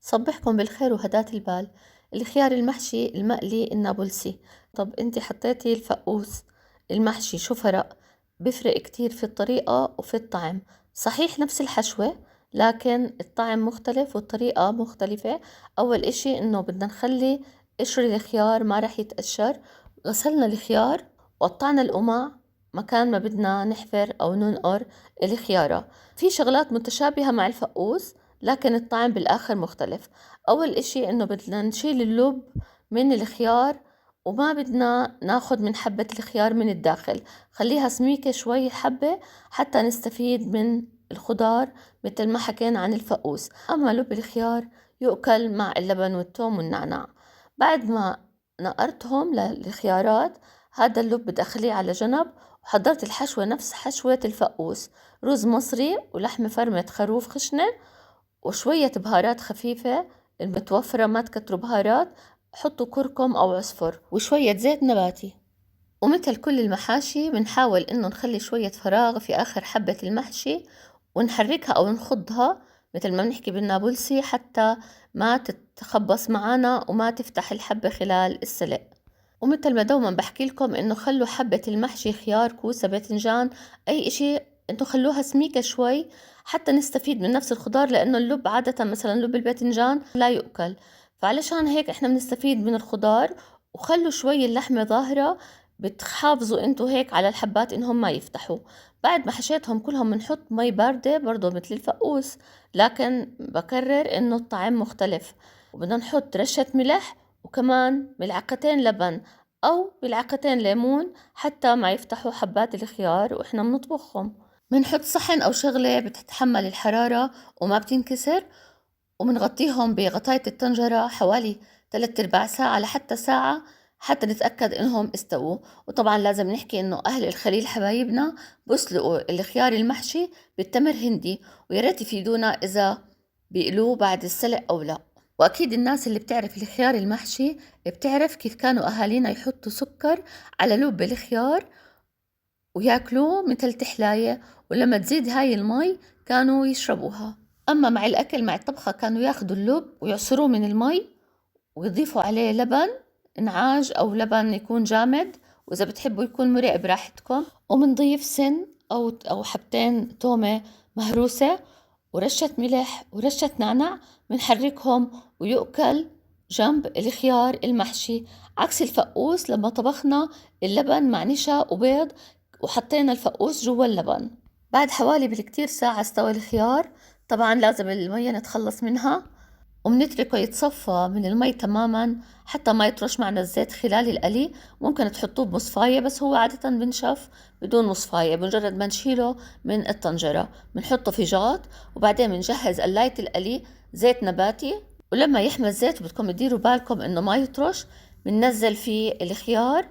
صبحكم بالخير وهداة البال. الخيار المحشي المقلي النابلسي. طب انت حطيتي الفقوس المحشي، شو فرق؟ بفرق كتير في الطريقة وفي الطعم. صحيح نفس الحشوة لكن الطعم مختلف والطريقة مختلفة. أول إشي إنه بدنا نخلي قشر الخيار ما رح يتقشر. غسلنا الخيار وقطعنا القمع مكان ما بدنا نحفر أو ننقر الخيارة. في شغلات متشابهة مع الفقوس لكن الطعم بالآخر مختلف. أول إشي إنه بدنا نشيل اللب من الخيار وما بدنا ناخد من حبة الخيار من الداخل، خليها سميكة شوي حبة حتى نستفيد من الخضار مثل ما حكينا عن الفقوس. أما لب الخيار يؤكل مع اللبن والثوم والنعناع. بعد ما نقرتهم للخيارات، هذا اللب بدخليه على جنب، وحضرت الحشوة نفس حشوة الفقوس: رز مصري ولحمة فرمة خروف خشنة وشوية بهارات خفيفة المتوفرة، ما تكتروا بهارات، حطوا كركم أو عصفر وشوية زيت نباتي. ومثل كل المحاشي بنحاول إنه نخلي شوية فراغ في آخر حبة المحشي ونحركها أو نخضها مثل ما بنحكي بالنابلسي حتى ما تتخبص معنا وما تفتح الحبة خلال السلق. ومثل ما دوما بحكي لكم إنه خلوا حبة المحشي خيار، كوسة، باذنجان، أي إشي، إنه خلوها سميكة شوي حتى نستفيد من نفس الخضار، لأنه اللب عادة مثلا لب الباذنجان لا يؤكل، فعلشان هيك إحنا بنستفيد من الخضار. وخلوا شوي اللحمة ظاهرة، بتحافظوا انتوا هيك على الحبات إنهم ما يفتحوا. بعد ما حشيتهم كلهم بنحط مي باردة برضو مثل الفقوس، لكن بكرر إنه الطعم مختلف. وبدنا نحط رشة ملح وكمان ملعقتين لبن أو ملعقتين ليمون حتى ما يفتحوا حبات الخيار وإحنا بنطبخهم. بنحط صحن أو شغلة بتتحمل الحرارة وما بتنكسر، وبنغطيهم بغطاية الطنجرة حوالي 3/4 ساعة لحتى ساعة حتى نتأكد إنهم استووا. وطبعا لازم نحكي إنه أهل الخليل حبايبنا بسلقوا الخيار المحشي بالتمر هندي، وياريت يفيدونا إذا بيقلوه بعد السلق أو لا. وأكيد الناس اللي بتعرف الخيار المحشي بتعرف كيف كانوا أهالينا يحطوا سكر على لب الخيار وياكلوه مثل تحلاية، ولما تزيد هاي المي كانوا يشربوها. أما مع الأكل مع الطبخة كانوا ياخدوا اللب ويعصروه من المي ويضيفوا عليه لبن نعاج أو لبن يكون جامد، وإذا بتحبوا يكون مرق براحتكم، ومنضيف سن أو حبتين تومة مهروسة ورشة ملح ورشة نعناع، منحركهم ويؤكل جنب الخيار المحشي. عكس الفقوس لما طبخنا اللبن مع نشا وبيض وحطينا الفقوس جوا اللبن. بعد حوالي بالكتير ساعة استوى الخيار. طبعا لازم المية نتخلص منها وبنتركه يتصفى من المي تماما حتى ما يطرش معنا الزيت خلال القلي. ممكن تحطوه بمصفاية بس هو عادة بنشف بدون مصفاية. بمجرد ما نشيله من الطنجرة بنحطه في جاط، وبعدين بنجهز قلاية القلي زيت نباتي، ولما يحمى الزيت بدكم تديروا بالكم انه ما يطرش، بننزل فيه الخيار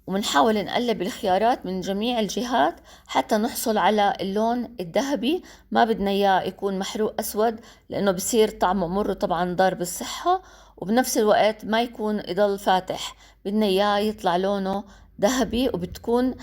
وبنحاول نقلب الخيارات من جميع الجهات حتى نحصل على اللون الذهبي. ما بدنا اياه يكون محروق اسود لانه بصير طعمه مر طبعا ضار بالصحة، وبنفس الوقت ما يكون يضل فاتح، بدنا اياه يطلع لونه ذهبي وبتكون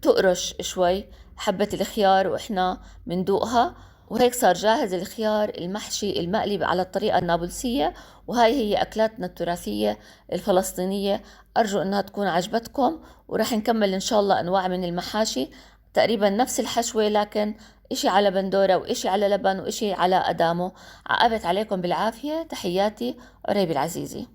تقرش شوي حبة الخيار واحنا بندوقها. وهيك صار جاهز الخيار المحشي المقلي على الطريقة النابلسية. وهاي هي أكلاتنا التراثية الفلسطينية. أرجو أنها تكون عجبتكم، ورح نكمل إن شاء الله أنواع من المحاشي تقريبا نفس الحشوة، لكن إشي على بندورة وإشي على لبن وإشي على أدامو. عقبت عليكم بالعافية. تحياتي، عريبي العزيزي.